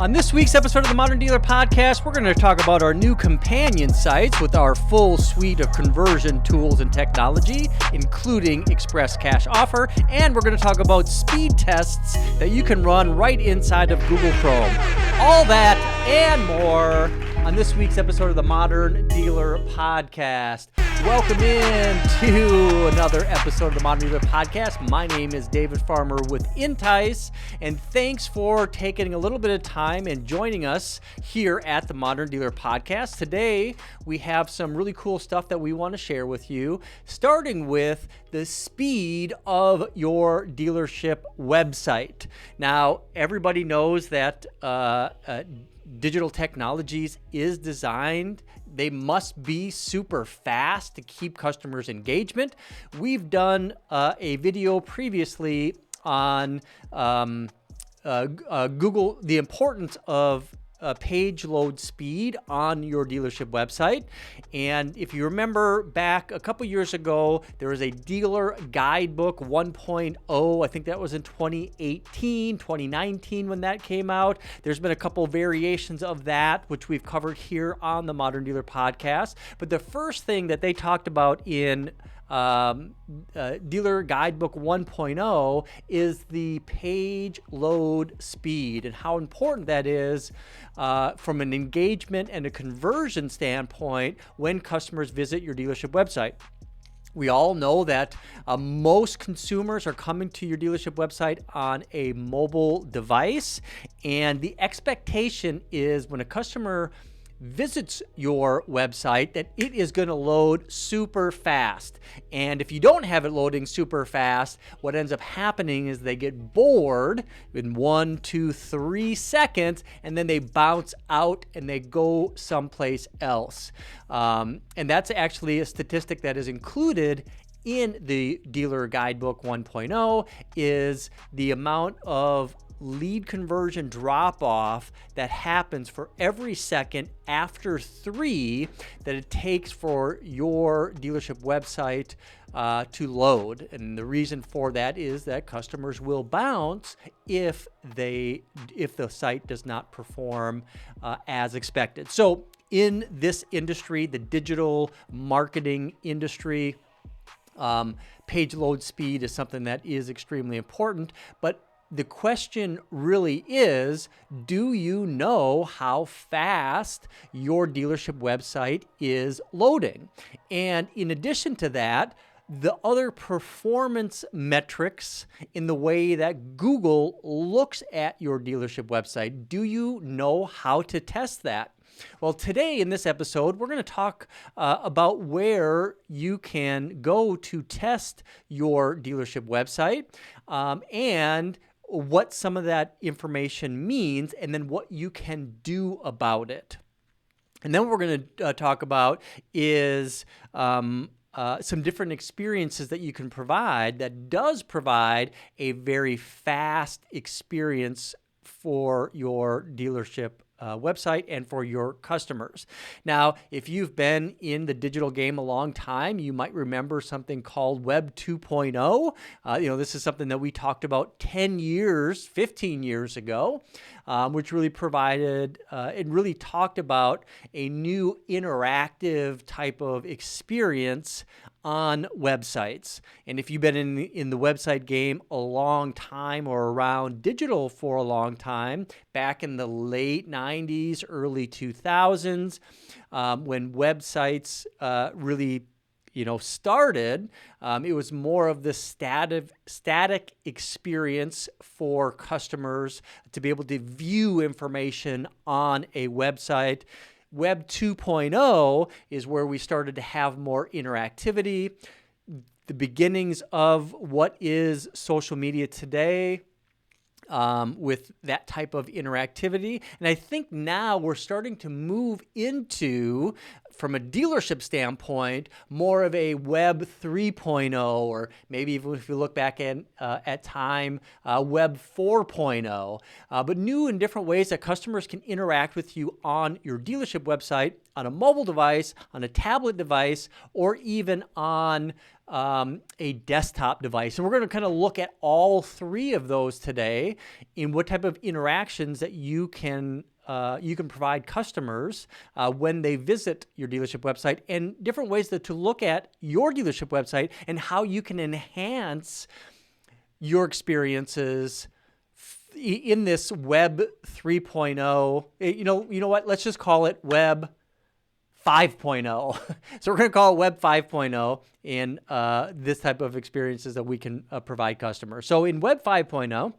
On this week's episode of the Modern Dealer Podcast, we're going to talk about our new companion sites with our full suite of conversion tools and technology, including Express Cash Offer, and we're going to talk about speed tests that you can run right inside of Google Chrome. All that and more on this week's episode of the Modern Dealer Podcast. Welcome in to another episode of the Modern Dealer Podcast. My name is David Farmer with Intice, and thanks for taking a little bit of time and joining us here at the Modern Dealer Podcast. Today, we have some really cool stuff that we want to share with you, starting with the speed of your dealership website. Now, everybody knows that digital technologies is designed. They must be super fast to keep customers' engagement. We've done a video previously on Google, the importance of page load speed on your dealership website. And if you remember back a couple years ago, there was a Dealer Guidebook 1.0. I think that was in 2018, 2019 when that came out. There's been a couple variations of that, which we've covered here on the Modern Dealer Podcast. But the first thing that they talked about in Dealer Guidebook 1.0 is the page load speed and how important that is from an engagement and a conversion standpoint when customers visit your dealership website. We all know that most consumers are coming to your dealership website on a mobile device, and the expectation is when a customer visits your website that it is going to load super fast. And if you don't have it loading super fast, what ends up happening is they get bored in 1, 2, 3 seconds, and then they bounce out and they go someplace else. And that's actually a statistic that is included in the Dealer Guidebook 1.0 is the amount of lead conversion drop-off that happens for every second after 3 that it takes for your dealership website to load. And the reason for that is that customers will bounce if the site does not perform as expected. So in this industry, the digital marketing industry, page load speed is something that is extremely important, but the question really is, do you know how fast your dealership website is loading? And in addition to that, the other performance metrics in the way that Google looks at your dealership website, do you know how to test that? Well, today in this episode, we're going to talk about where you can go to test your dealership website and what some of that information means, and then what you can do about it. And then what we're going to talk about is some different experiences that you can provide that does provide a very fast experience for your dealership website and for your customers. Now, if you've been in the digital game a long time, you might remember something called Web 2.0. This is something that we talked about 10 years, 15 years ago, which really provided, it really talked about a new interactive type of experience on websites. And if you've been in the website game a long time or around digital for a long time, back in the late 90s, early 2000s, when websites really started, it was more of the static experience for customers to be able to view information on a website. Web 2.0 is where we started to have more interactivity, the beginnings of what is social media today, with that type of interactivity. And I think now we're starting to move into, from a dealership standpoint, more of a Web 3.0, or maybe even if you look back at time, Web 4.0, but new and different ways that customers can interact with you on your dealership website, on a mobile device, on a tablet device, or even on a desktop device. And we're going to kind of look at all three of those today in what type of interactions that you can provide customers when they visit your dealership website, and different ways to look at your dealership website and how you can enhance your experiences in this Web 3.0. You know what? Let's just call it Web 5.0. So we're going to call it Web 5.0 in this type of experiences that we can provide customers. So in Web 5.0,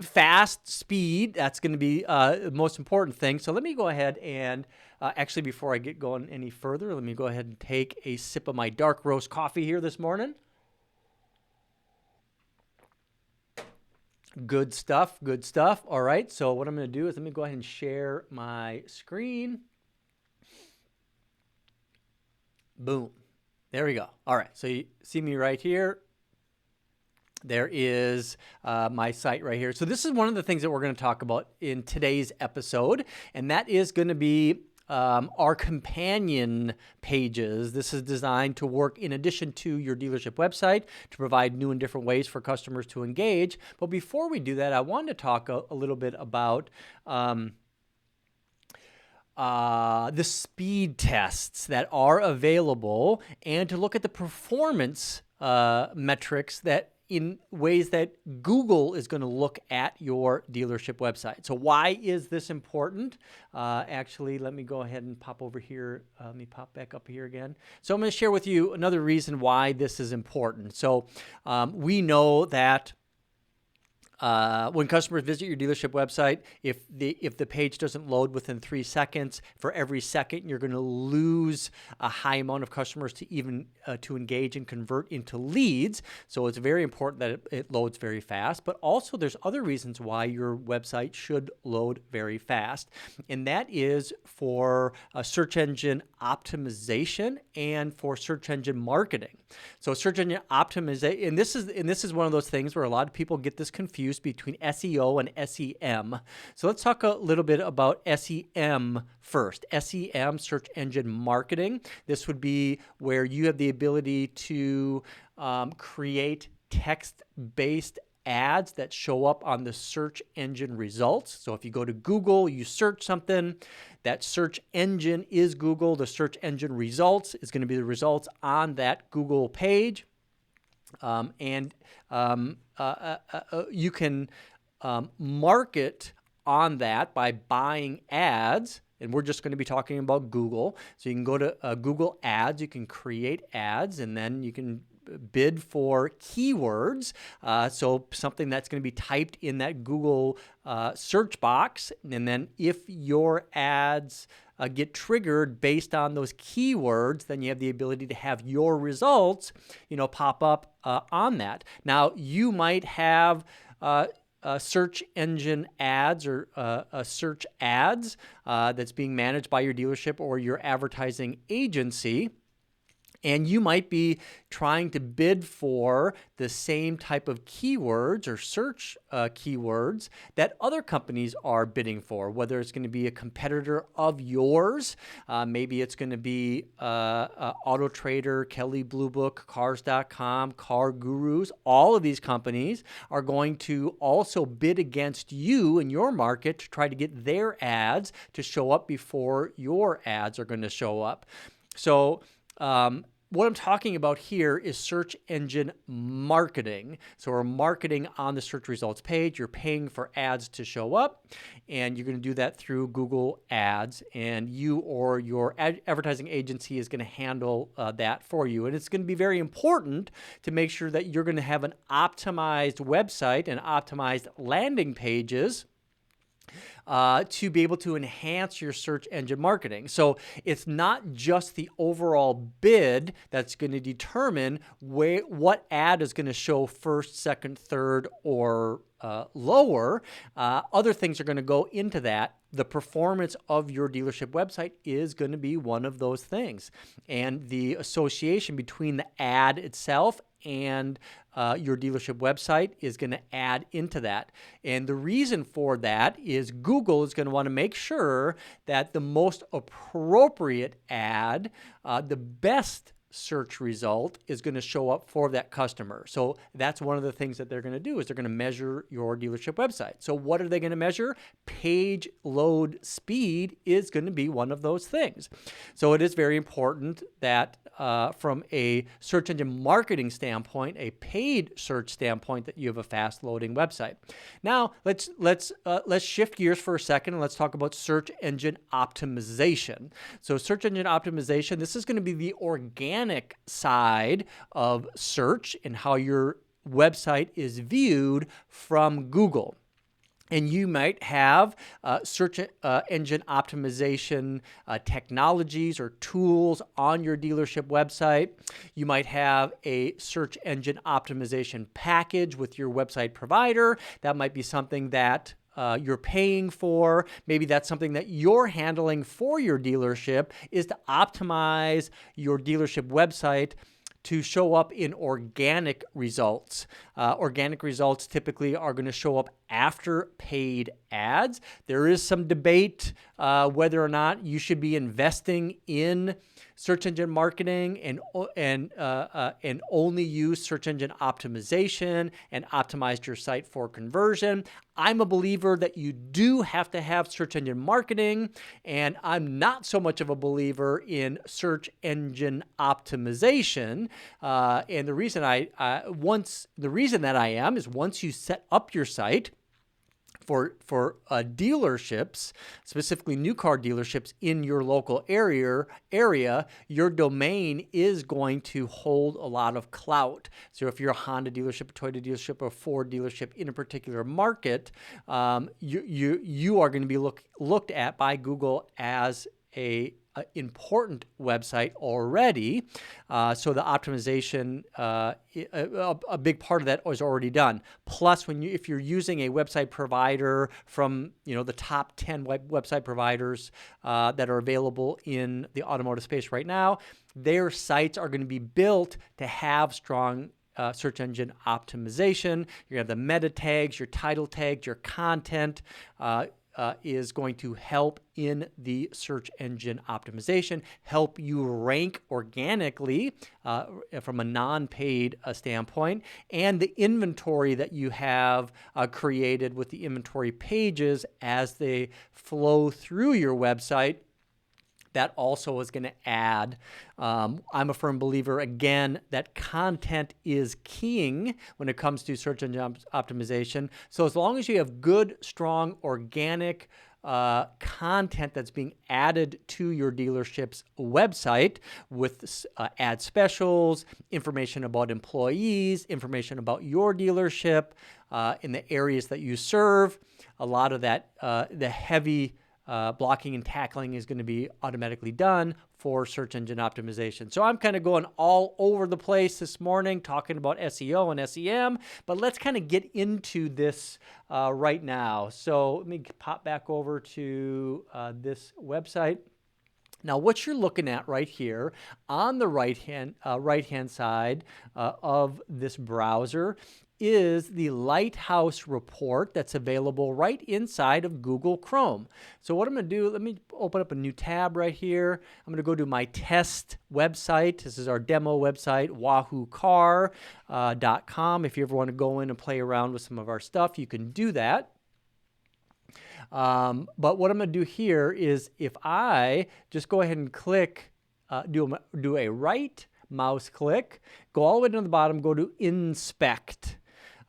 fast speed, that's going to be the most important thing. So let me go ahead and actually, before I get going any further, let me go ahead and take a sip of my dark roast coffee here this morning. Good stuff, good stuff. All right, so what I'm going to do is let me go ahead and share my screen. Boom. There we go. All right, so you see me right here. There is my site right here. So this is one of the things that we're going to talk about in today's episode, and that is going to be our companion pages. This is designed to work in addition to your dealership website to provide new and different ways for customers to engage. But before we do that, I wanted to talk a little bit about the speed tests that are available, and to look at the performance metrics that in ways that Google is going to look at your dealership website. So why is this important? Actually, let me go ahead and pop over here. Let me pop back up here again. So I'm going to share with you another reason why this is important. So we know that when customers visit your dealership website, if the page doesn't load within 3 seconds, for every second you're going to lose a high amount of customers to even to engage and convert into leads. So it's very important that it loads very fast. But also there's other reasons why your website should load very fast, and that is for search engine optimization and for search engine marketing. So search engine optimization, and this is one of those things where a lot of people get this confused between SEO and SEM. So let's talk a little bit about SEM first. SEM, search engine marketing. This would be where you have the ability to create text-based ads that show up on the search engine results. So if you go to Google, you search something, that search engine is Google. The search engine results is going to be the results on that Google page. You can market on that by buying ads, and we're just going to be talking about Google. So you can go to Google Ads, you can create ads, and then you can bid for keywords. So something that's going to be typed in that Google search box, and then if your ads get triggered based on those keywords, then you have the ability to have your results, pop up on that. Now, you might have search engine ads or search ads that's being managed by your dealership or your advertising agency. And you might be trying to bid for the same type of keywords or search keywords that other companies are bidding for, whether it's going to be a competitor of yours. Maybe it's going to be Auto Trader, Kelley Blue Book, Cars.com, Car Gurus. All of these companies are going to also bid against you in your market to try to get their ads to show up before your ads are going to show up. So, what I'm talking about here is search engine marketing. So we're marketing on the search results page. You're paying for ads to show up, and you're going to do that through Google Ads, and you or your advertising agency is going to handle that for you. And it's going to be very important to make sure that you're going to have an optimized website and optimized landing pages to be able to enhance your search engine marketing. So it's not just the overall bid that's going to determine what ad is going to show first, second, third, or lower. Other things are going to go into that. The performance of your dealership website is going to be one of those things. And the association between the ad itself and your dealership website is going to add into that. And the reason for that is Google is going to want to make sure that the most appropriate ad, the best search result is going to show up for that customer. So that's one of the things that they're going to do is they're going to measure your dealership website. So what are they going to measure? Page load speed is going to be one of those things. So it is very important that from a search engine marketing standpoint, a paid search standpoint, that you have a fast loading website. Now let's shift gears for a second and let's talk about search engine optimization. So search engine optimization, this is going to be the organic side of search and how your website is viewed from Google. And you might have search engine optimization technologies or tools on your dealership website. You might have a search engine optimization package with your website provider. That might be something that you're paying for. Maybe that's something that you're handling for your dealership, is to optimize your dealership website to show up in organic results. Organic results typically are going to show up after paid ads. There is some debate whether or not you should be investing in search engine marketing and only use search engine optimization and optimize your site for conversion. I'm a believer that you do have to have search engine marketing, and I'm not so much of a believer in search engine optimization. And the reason that I am is once you set up your site for dealerships, specifically new car dealerships in your local area, your domain is going to hold a lot of clout. So if you're a Honda dealership, a Toyota dealership, or a Ford dealership in a particular market, you are going to be looked at by Google as a important website already. So the optimization, a big part of that is already done. Plus, if you're using a website provider from the top 10 website providers that are available in the automotive space right now, their sites are going to be built to have strong search engine optimization. You're going to have the meta tags, your title tags, your content is going to help in the search engine optimization, help you rank organically from a non-paid standpoint, and the inventory that you have created with the inventory pages as they flow through your website. That also is going to add. I'm a firm believer, again, that content is king when it comes to search engine optimization. So as long as you have good, strong, organic content that's being added to your dealership's website with ad specials, information about employees, information about your dealership in the areas that you serve, a lot of that, the heavy blocking and tackling is going to be automatically done for search engine optimization. So I'm kind of going all over the place this morning talking about SEO and SEM, but let's kind of get into this right now. So let me pop back over to this website. Now, what you're looking at right here on the right-hand side of this browser is the Lighthouse report that's available right inside of Google Chrome. So what I'm going to do, let me open up a new tab right here. I'm going to go to my test website. This is our demo website, wahoocar.com. If you ever want to go in and play around with some of our stuff, you can do that. But what I'm going to do here is if I just go ahead and click, do a right mouse click, go all the way to the bottom, go to inspect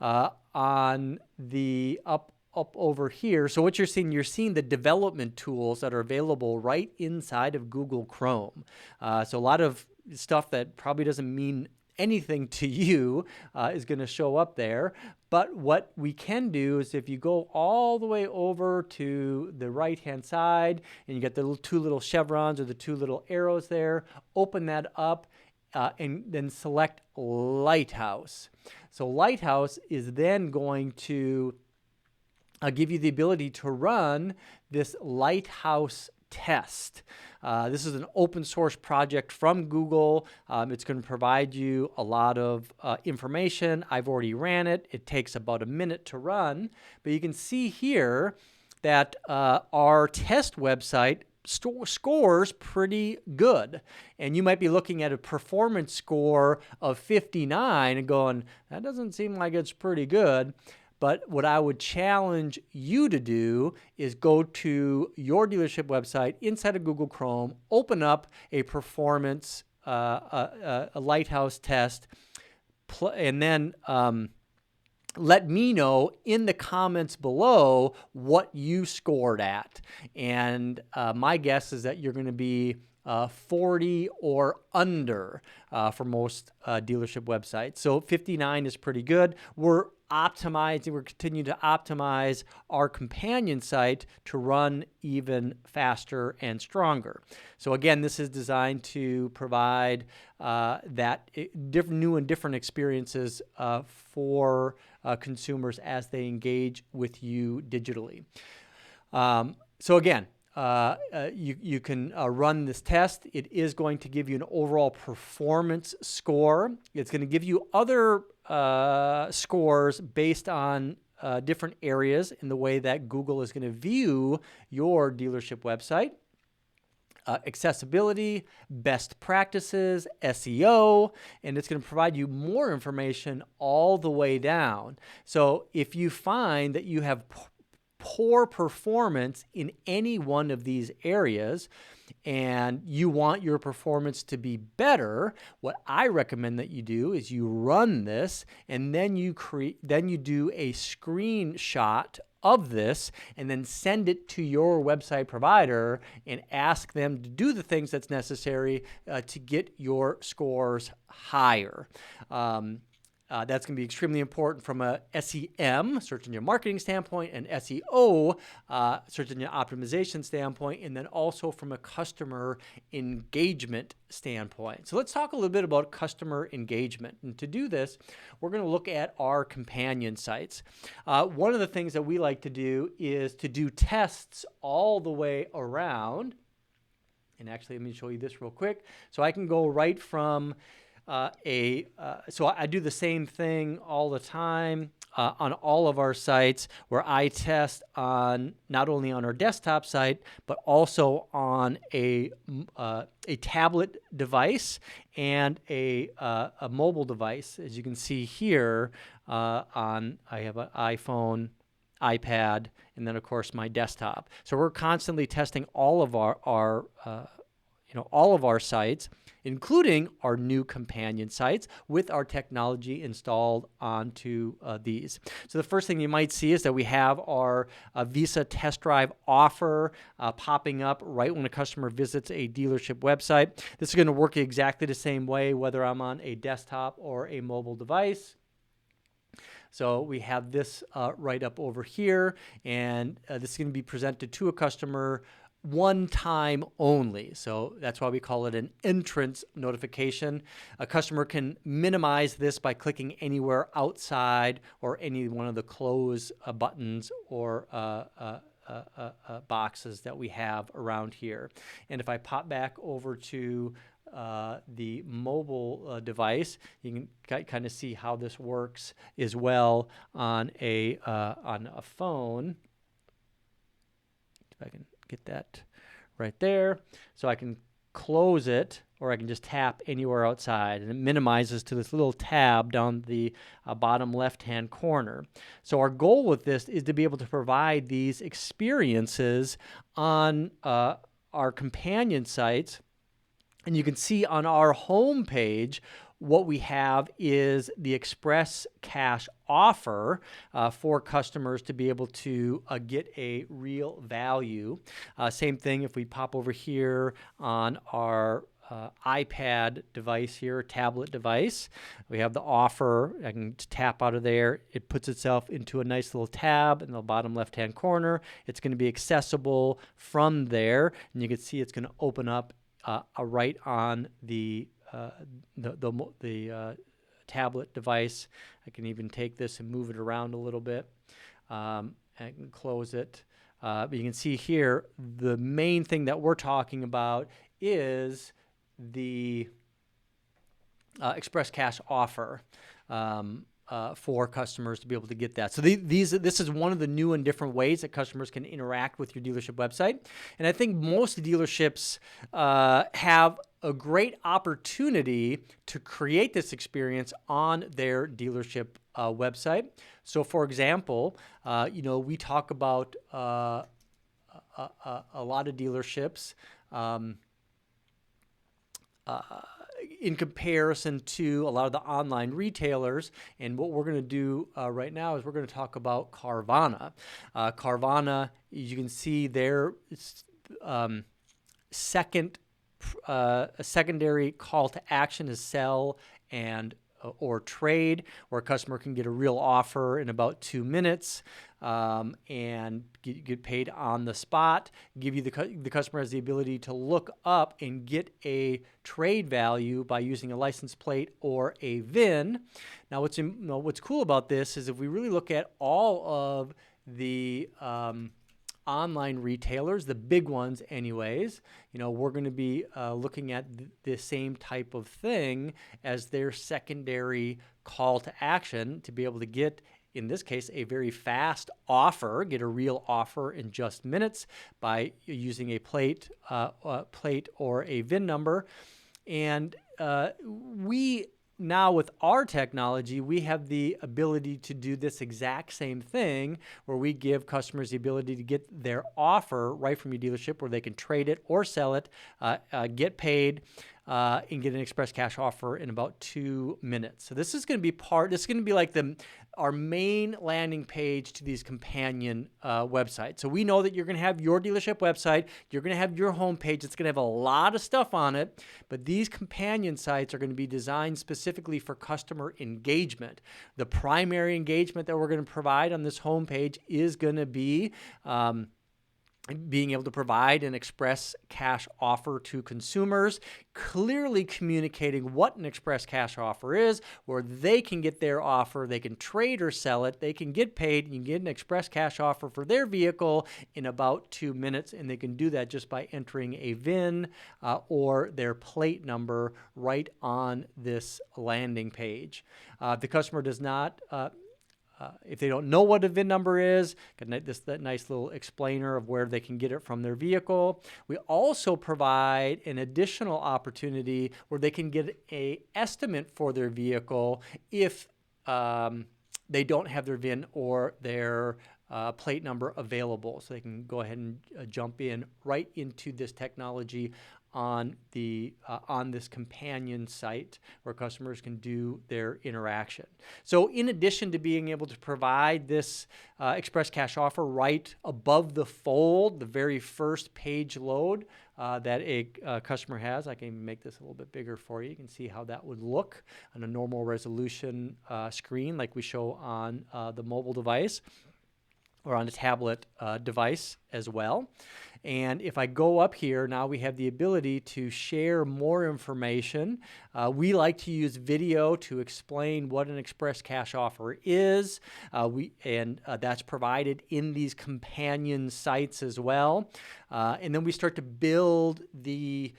on the up over here. So what you're seeing the development tools that are available right inside of Google Chrome. So a lot of stuff that probably doesn't mean anything to you is going to show up there. But what we can do is if you go all the way over to the right-hand side and you get the two little chevrons or the two little arrows there, open that up and then select Lighthouse. So Lighthouse is then going to give you the ability to run this Lighthouse test. This is an open source project from Google. It's going to provide you a lot of information. I've already ran it. It takes about a minute to run, but you can see here that our test website scores pretty good. And you might be looking at a performance score of 59 and going, that doesn't seem like it's pretty good. But what I would challenge you to do is go to your dealership website inside of Google Chrome, open up a performance, a Lighthouse test, and then let me know in the comments below what you scored at. And my guess is that you're going to be 40 or under for most dealership websites. So 59 is pretty good. We're continuing to optimize our companion site to run even faster and stronger. So again, this is designed to provide new and different experiences for consumers as they engage with you digitally. So again, you can run this test. It is going to give you an overall performance score. It's going to give you other scores based on different areas in the way that Google is going to view your dealership website. Accessibility, best practices, SEO, and it's going to provide you more information all the way down. So if you find that you have poor performance in any one of these areas and you want your performance to be better, what I recommend that you do is you run this and then you do a screenshot of this and then send it to your website provider and ask them to do the things that's necessary to get your scores higher. That's going to be extremely important from a SEM, search engine marketing standpoint, and SEO, search engine optimization standpoint, and then also from a customer engagement standpoint. So let's talk a little bit about customer engagement. And to do this, we're going to look at our companion sites. One of the things that we like to do is to do tests all the way around. And actually, let me show you this real quick. So I can go right from so I do the same thing all the time on all of our sites, where I test on not only on our desktop site but also on a tablet device and a mobile device. As you can see here, I have an iPhone, iPad, and then of course my desktop. So we're constantly testing all of our sites, including our new companion sites, with our technology installed onto these. So the first thing you might see is that we have our Visa test drive offer popping up right when a customer visits a dealership website. This is going to work exactly the same way, whether I'm on a desktop or a mobile device. So we have this right up over here, and this is going to be presented to a customer one time only. So that's why we call it an entrance notification. A customer can minimize this by clicking anywhere outside or any one of the close buttons or boxes that we have around here. And if I pop back over to the mobile device, you can kind of see how this works as well on a phone. If I can get that right there. So I can close it, or I can just tap anywhere outside, and it minimizes to this little tab down the bottom left-hand corner. So our goal with this is to be able to provide these experiences on our companion sites. And you can see on our home page, what we have is the express cash offer for customers to be able to get a real value. Same thing if we pop over here on our iPad device here, tablet device. We have the offer. I can tap out of there. It puts itself into a nice little tab in the bottom left-hand corner. It's going to be accessible from there, and you can see it's going to open up right on the tablet device. I can even take this and move it around a little bit. I can close it. But you can see here, the main thing that we're talking about is the Express Cash offer. for customers to be able to get that. So this is one of the new and different ways that customers can interact with your dealership website. And I think most dealerships have a great opportunity to create this experience on their dealership website. So, for example, we talk about a lot of dealerships in comparison to a lot of the online retailers. And what we're going to do right now is we're going to talk about Carvana. Carvana, you can see their secondary call to action is sell and or trade, where a customer can get a real offer in about 2 minutes and get paid on the spot. Give you the customer has the ability to look up and get a trade value by using a license plate or a VIN. Now, what's cool about this is if we really look at all of the online retailers, the big ones anyways, we're going to be looking at the same type of thing as their secondary call to action to be able to get, in this case, a very fast offer, get a real offer in just minutes by using a plate or a VIN number. And now with our technology, we have the ability to do this exact same thing where we give customers the ability to get their offer right from your dealership where they can trade it or sell it, get paid, and get an express cash offer in about 2 minutes. So this is going to be like our main landing page to these companion websites. So we know that you're going to have your dealership website, you're going to have your homepage. It's going to have a lot of stuff on it, but these companion sites are going to be designed specifically for customer engagement. The primary engagement that we're going to provide on this homepage is going to be being able to provide an express cash offer to consumers, clearly communicating what an express cash offer is, where they can get their offer, they can trade or sell it, they can get paid, and you can get an express cash offer for their vehicle in about 2 minutes, and they can do that just by entering a VIN or their plate number right on this landing page. The customer does not if they don't know what a VIN number is, got that nice little explainer of where they can get it from their vehicle. We also provide an additional opportunity where they can get an estimate for their vehicle if they don't have their VIN or their plate number available. So they can go ahead and jump in right into this technology on this companion site where customers can do their interaction. So in addition to being able to provide this express cash offer right above the fold, the very first page load that a customer has, I can make this a little bit bigger for you. You can see how that would look on a normal resolution screen like we show on the mobile device or on a tablet device as well. And if I go up here, now we have the ability to share more information. We like to use video to explain what an express cash offer is. That's provided in these companion sites as well. And then we start to build the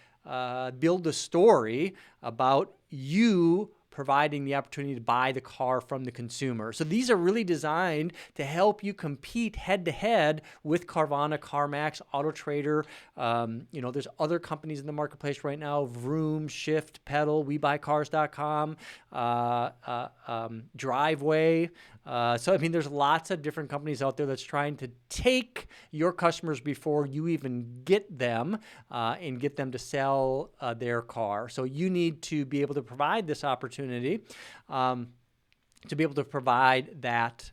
story about you providing the opportunity to buy the car from the consumer. So these are really designed to help you compete head-to-head with Carvana, CarMax, AutoTrader. There's other companies in the marketplace right now, Vroom, Shift, Pedal, WeBuyCars.com, Driveway. There's lots of different companies out there that's trying to take your customers before you even get them and get them to sell their car. So you need to be able to provide this opportunity to be able to provide that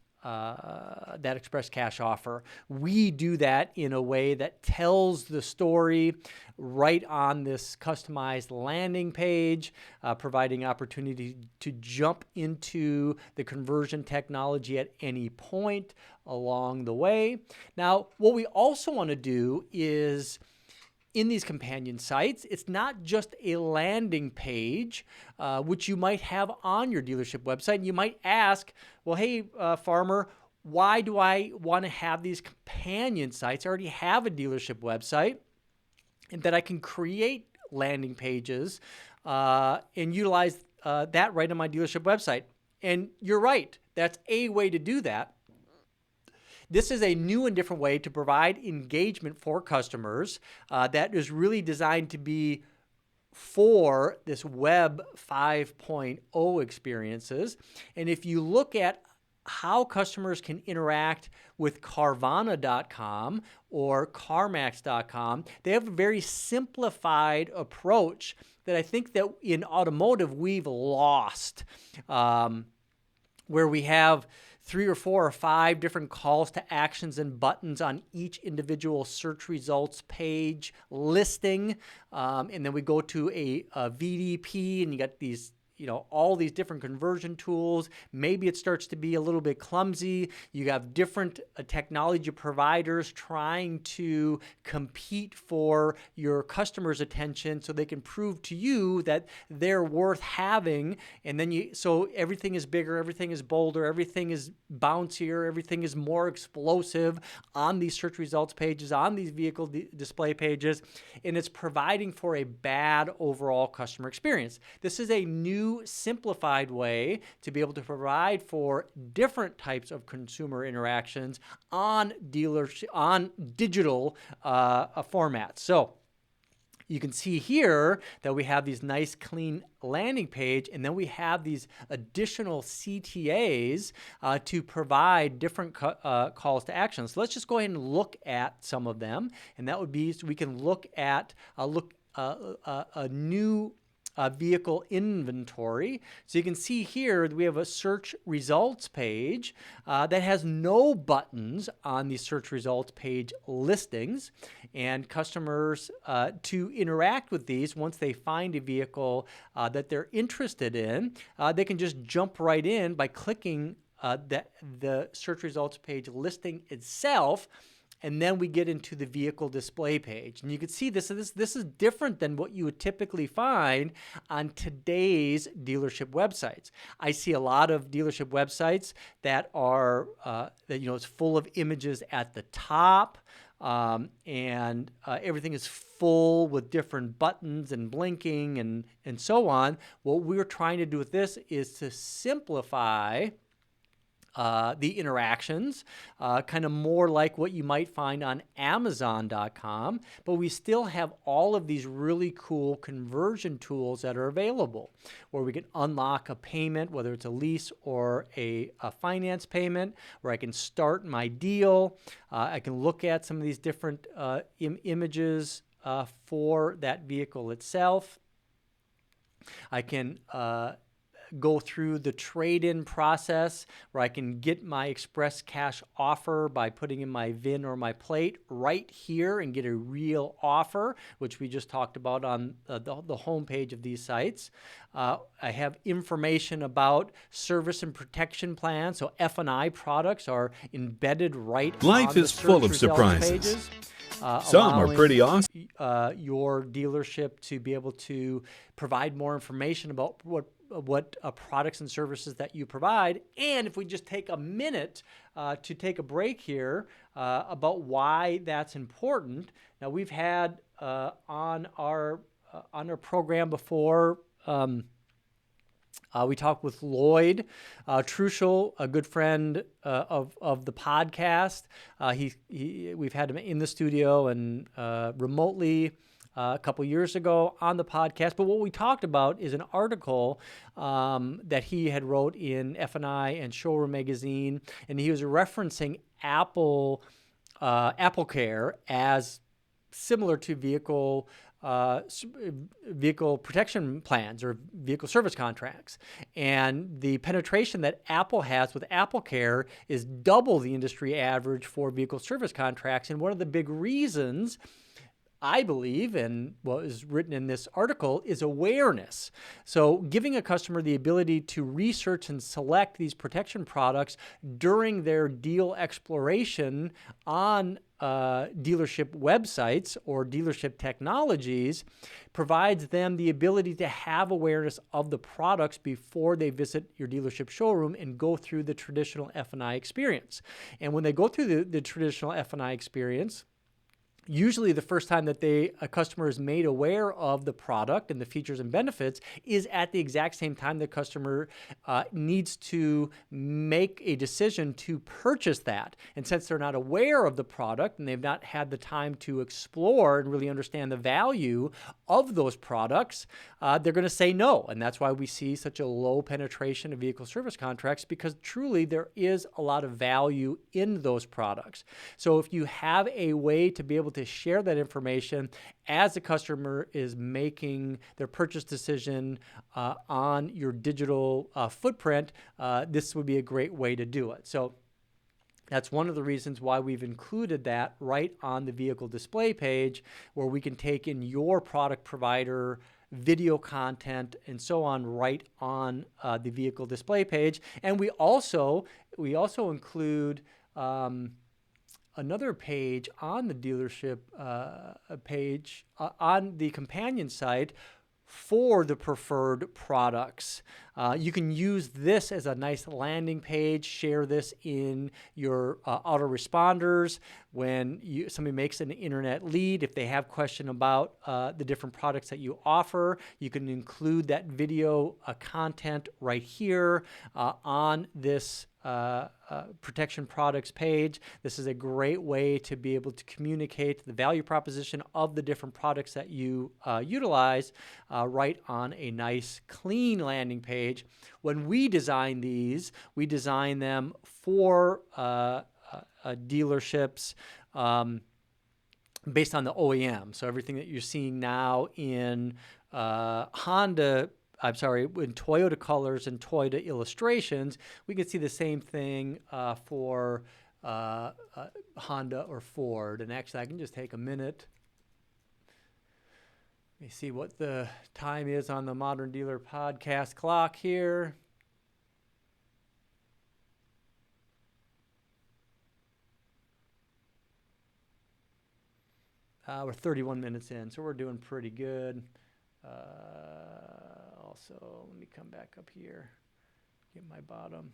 express cash offer. We do that in a way that tells the story right on this customized landing page, providing opportunity to jump into the conversion technology at any point along the way. Now, what we also want to do is in these companion sites, it's not just a landing page, which you might have on your dealership website. You might ask, well, hey, farmer, why do I want to have these companion sites? I already have a dealership website, and that I can create landing pages and utilize that right on my dealership website. And you're right. That's a way to do that. This is a new and different way to provide engagement for customers that is really designed to be for this Web 5.0 experiences. And if you look at how customers can interact with Carvana.com or CarMax.com, they have a very simplified approach that I think that in automotive we've lost, where we have 3 or 4 or 5 different calls to actions and buttons on each individual search results page listing. And then we go to a VDP, and you got these, all these different conversion tools. Maybe it starts to be a little bit clumsy. You have different technology providers trying to compete for your customers' attention so they can prove to you that they're worth having. And then so everything is bigger, everything is bolder, everything is bouncier, everything is more explosive on these search results pages, on these vehicle display pages, and it's providing for a bad overall customer experience. This is a new simplified way to be able to provide for different types of consumer interactions on digital formats. So you can see here that we have these nice clean landing page, and then we have these additional CTAs to provide different calls to action. So let's just go ahead and look at some of them, and that would be, so we can look at a new vehicle inventory. So you can see here that we have a search results page that has no buttons on the search results page listings, and customers to interact with these, once they find a vehicle that they're interested in, they can just jump right in by clicking the search results page listing itself. And then we get into the vehicle display page. And you can see this is different than what you would typically find on today's dealership websites. I see a lot of dealership websites that are, it's full of images at the top, and everything is full with different buttons and blinking and so on. What we're trying to do with this is to simplify the interactions, kind of more like what you might find on Amazon.com, but we still have all of these really cool conversion tools that are available, where we can unlock a payment, whether it's a lease or a finance payment, where I can start my deal. I can look at some of these different images for that vehicle itself. I can go through the trade-in process, where I can get my express cash offer by putting in my VIN or my plate right here and get a real offer, which we just talked about on the home page of these sites. I have information about service and protection plans, so F&I products are embedded right Life on the is full search of surprises. pages. Some are pretty awesome. Your dealership to be able to provide more information about what products and services that you provide. And if we just take a minute to take a break here about why that's important. Now, we've had on our program before, we talked with Lloyd Truschel, a good friend of the podcast. We've had him in the studio and remotely a couple years ago on the podcast. But what we talked about is an article that he had wrote in F&I and Showroom Magazine, and he was referencing Apple Care as similar to vehicle protection plans or vehicle service contracts. And the penetration that Apple has with Apple Care is double the industry average for vehicle service contracts. And one of the big reasons, I believe, and what is written in this article, is awareness. So giving a customer the ability to research and select these protection products during their deal exploration on dealership websites or dealership technologies provides them the ability to have awareness of the products before they visit your dealership showroom and go through the traditional F&I experience. And when they go through the traditional F&I experience, Usually the first time that a customer is made aware of the product and the features and benefits is at the exact same time the customer needs to make a decision to purchase that. And since they're not aware of the product and they've not had the time to explore and really understand the value of those products, they're going to say no. And that's why we see such a low penetration of vehicle service contracts, because truly there is a lot of value in those products. So if you have a way to be able to share that information as the customer is making their purchase decision on your digital footprint, this would be a great way to do it. So that's one of the reasons why we've included that right on the vehicle display page, where we can take in your product provider video content and so on right on the vehicle display page. And we also include another page on the dealership page on the companion site for the preferred products. You can use this as a nice landing page, share this in your autoresponders when somebody makes an internet lead. If they have a question about the different products that you offer, you can include that video content right here on this protection products page. This is a great way to be able to communicate the value proposition of the different products that you utilize right on a nice clean landing page. When we design these, we design them for dealerships based on the OEM. So everything that you're seeing now in in Toyota colors and Toyota illustrations, we can see the same thing for Honda or Ford. And actually, I can just take a minute. Let me see what the time is on the Modern Dealer podcast clock here. We're 31 minutes in, so we're doing pretty good. Also, let me come back up here, get my bottom.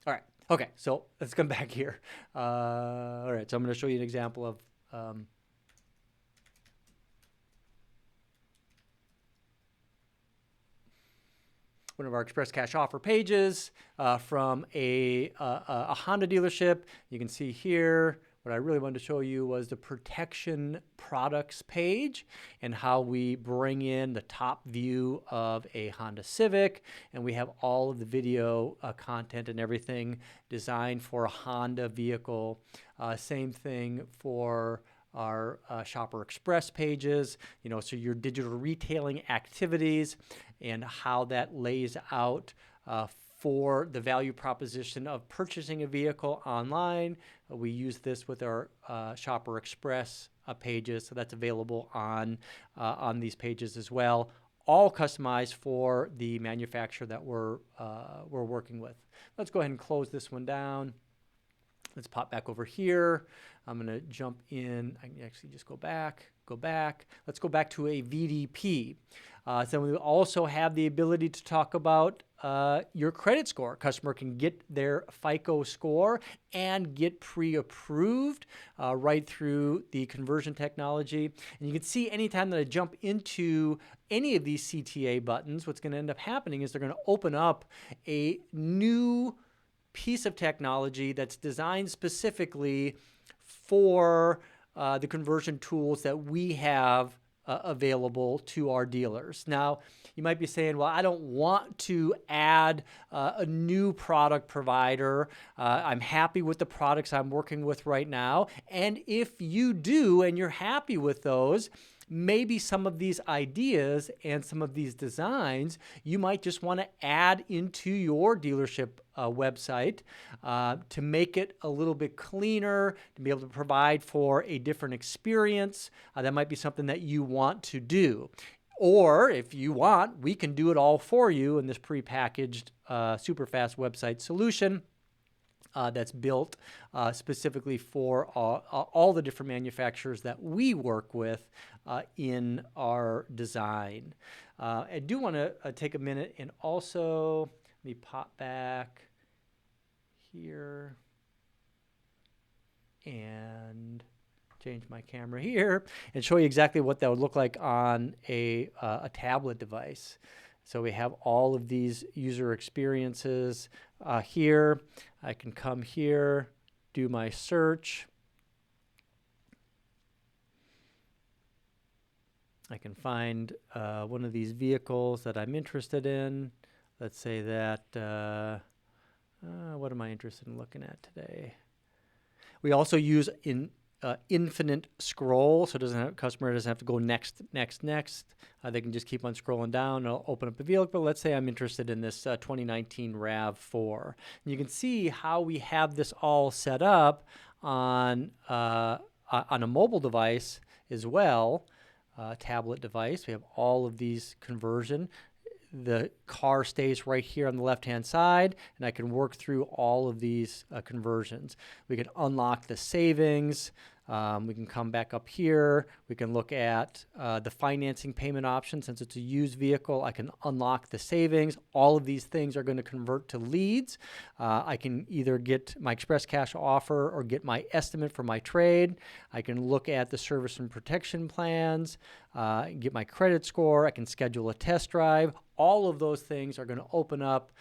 All right. Okay, so let's come back here. All right, so I'm going to show you an example of one of our Express Cash Offer pages from a Honda dealership. You can see here, what I really wanted to show you was the protection products page and how we bring in the top view of a Honda Civic, and we have all of the video content and everything designed for a Honda vehicle. Same thing for our Shopper Express pages, so your digital retailing activities and how that lays out for the value proposition of purchasing a vehicle online. We use this with our Shopper Express pages, so that's available on these pages as well. All customized for the manufacturer that we're working with. Let's go ahead and close this one down. Let's pop back over here. I'm going to jump in. I can actually just go back. Let's go back to a VDP. So we also have the ability to talk about your credit score. A customer can get their FICO score and get pre-approved right through the conversion technology. And you can see anytime that I jump into any of these CTA buttons, what's going to end up happening is they're going to open up a new piece of technology that's designed specifically for the conversion tools that we have available to our dealers. Now, you might be saying, well, I don't want to add a new product provider. I'm happy with the products I'm working with right now. And if you do and you're happy with those, maybe some of these ideas and some of these designs you might just want to add into your dealership website to make it a little bit cleaner, to be able to provide for a different experience. That might be something that you want to do. Or if you want, we can do it all for you in this prepackaged super fast website solution. That's built specifically for all the different manufacturers that we work with in our design. I do want to take a minute and also, let me pop back here. and change my camera here and show you exactly what that would look like on a tablet device. So we have all of these user experiences here. I can come here, do my search. I can find one of these vehicles that I'm interested in. Let's say that, what am I interested in looking at today? We also use infinite scroll, so customer doesn't have to go next. They can just keep on scrolling down and I'll open up the vehicle. But let's say I'm interested in this 2019 RAV4. And you can see how we have this all set up on a mobile device as well, tablet device. We have all of these conversion. The car stays right here on the left-hand side, and I can work through all of these conversions. We can unlock the savings. We can come back up here. We can look at the financing payment option. Since it's a used vehicle, I can unlock the savings. All of these things are going to convert to leads. I can either get my express cash offer or get my estimate for my trade. I can look at the service and protection plans, get my credit score. I can schedule a test drive. All of those things are going to open up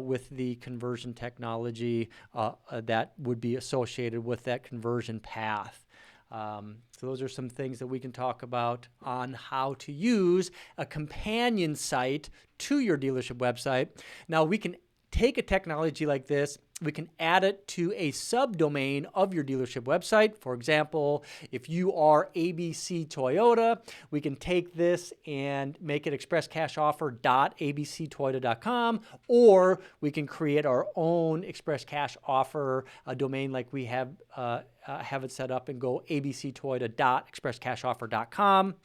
with the conversion technology that would be associated with that conversion path. So those are some things that we can talk about on how to use a companion site to your dealership website. Now we can take a technology like this, we can add it to a subdomain of your dealership website. For example, if you are ABC Toyota, we can take this and make it expresscashoffer.abctoyota.com, or we can create our own express cash offer domain like we have it set up and go abctoyota.expresscashoffer.com.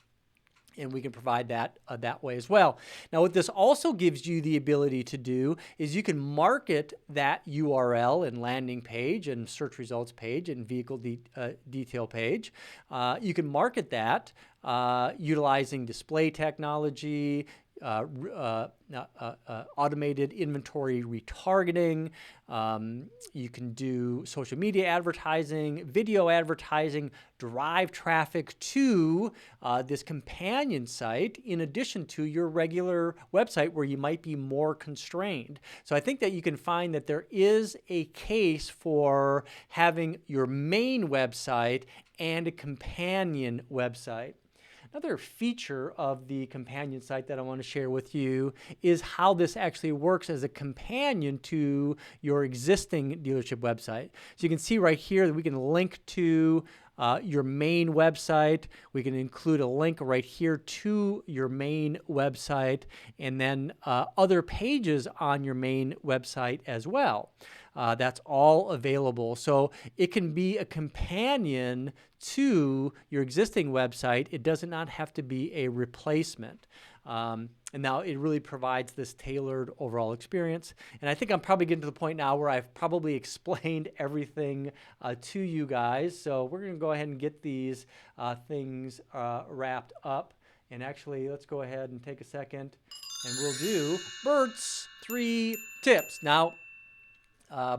And we can provide that that way as well. Now, what this also gives you the ability to do is you can market that URL and landing page and search results page and vehicle detail page. You can market that utilizing display technology, automated inventory retargeting. You can do social media advertising, video advertising, drive traffic to this companion site in addition to your regular website where you might be more constrained. So I think that you can find that there is a case for having your main website and a companion website. Another feature of the companion site that I want to share with you is how this actually works as a companion to your existing dealership website. So you can see right here that we can link to your main website. We can include a link right here to your main website and then other pages on your main website as well. That's all available. So it can be a companion to your existing website. It does not have to be a replacement. And now it really provides this tailored overall experience. And I think I'm probably getting to the point now where I've probably explained everything to you guys. So we're going to go ahead and get these things wrapped up. And actually, let's go ahead and take a second and we'll do Bert's 3 tips. Now,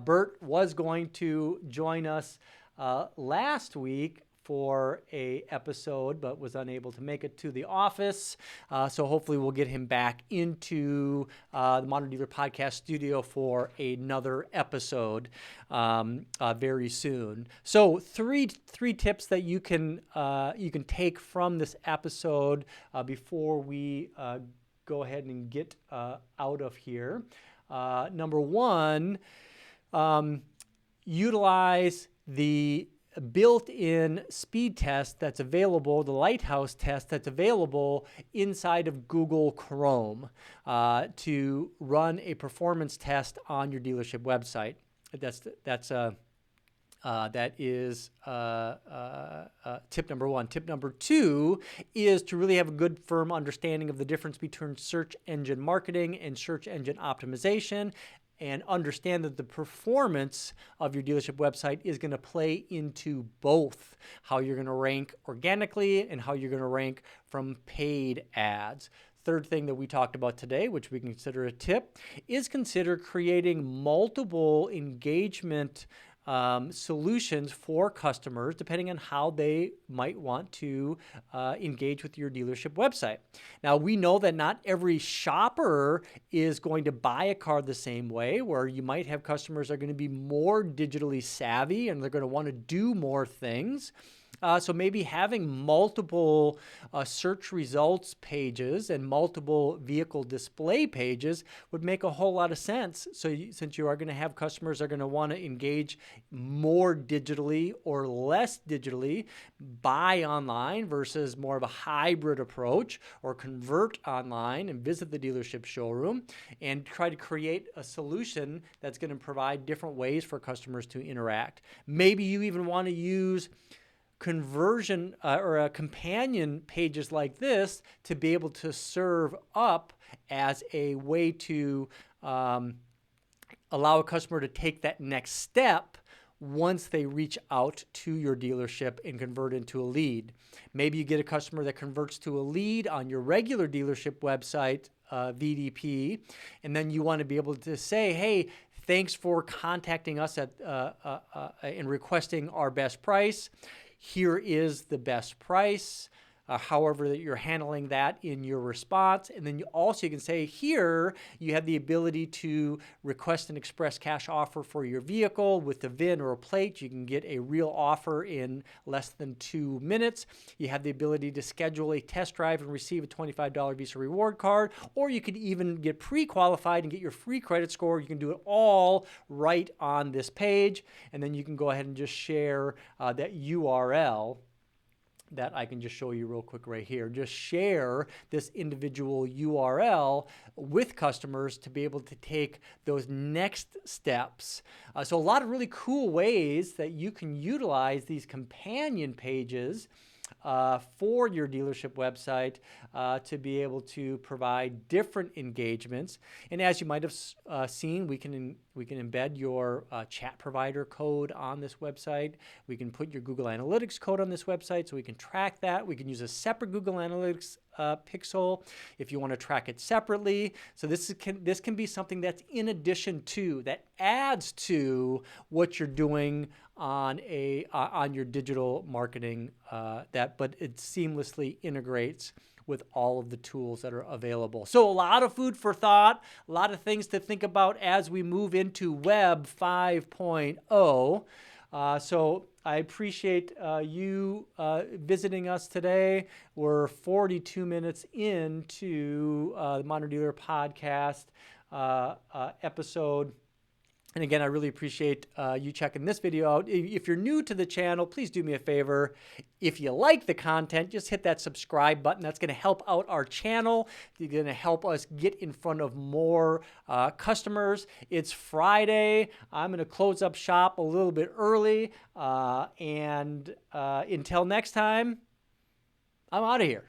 Bert was going to join us last week for a episode, but was unable to make it to the office. So hopefully we'll get him back into the Modern Dealer Podcast studio for another episode very soon. So three tips that you can take from this episode before we go ahead and get out of here. Number one, utilize the built-in speed test that's available, the Lighthouse test that's available inside of Google Chrome to run a performance test on your dealership website. That is tip number one. Tip number two is to really have a good, firm understanding of the difference between search engine marketing and search engine optimization, and understand that the performance of your dealership website is going to play into both how you're going to rank organically and how you're going to rank from paid ads. Third thing that we talked about today, which we consider a tip, is consider creating multiple engagement solutions for customers depending on how they might want to engage with your dealership website. Now, we know that not every shopper is going to buy a car the same way, where you might have customers that are going to be more digitally savvy and they're going to want to do more things. So maybe having multiple search results pages and multiple vehicle display pages would make a whole lot of sense. So since you are going to have customers that are going to want to engage more digitally or less digitally, buy online versus more of a hybrid approach, or convert online and visit the dealership showroom, and try to create a solution that's going to provide different ways for customers to interact. Maybe you even want to use conversion or companion pages like this to be able to serve up as a way to allow a customer to take that next step once they reach out to your dealership and convert into a lead. Maybe you get a customer that converts to a lead on your regular dealership website, VDP, and then you want to be able to say, hey, thanks for contacting us and requesting our best price. Here is the best price, however that you're handling that in your response. And then you can say here, you have the ability to request an express cash offer for your vehicle with the VIN or a plate. You can get a real offer in less than 2 minutes. You have the ability to schedule a test drive and receive a $25 Visa reward card, or you could even get pre-qualified and get your free credit score. You can do it all right on this page. And then you can go ahead and just share that URL that I can just show you real quick right here. Just share this individual URL with customers to be able to take those next steps. So a lot of really cool ways that you can utilize these companion pages for your dealership website to be able to provide different engagements. And as you might have seen, we can embed your chat provider code on this website. We can put your Google Analytics code on this website so we can track that. We can use a separate Google Analytics pixel if you want to track it separately. So this can be something that's in addition to, that adds to what you're doing on your digital marketing, but it seamlessly integrates with all of the tools that are available. So a lot of food for thought, a lot of things to think about as we move into Web 5.0. So I appreciate you visiting us today. We're 42 minutes into the Modern Dealer Podcast episode. And again, I really appreciate you checking this video out. If you're new to the channel, please do me a favor. If you like the content, just hit that subscribe button. That's going to help out our channel. It's going to help us get in front of more customers. It's Friday. I'm going to close up shop a little bit early. And until next time, I'm out of here.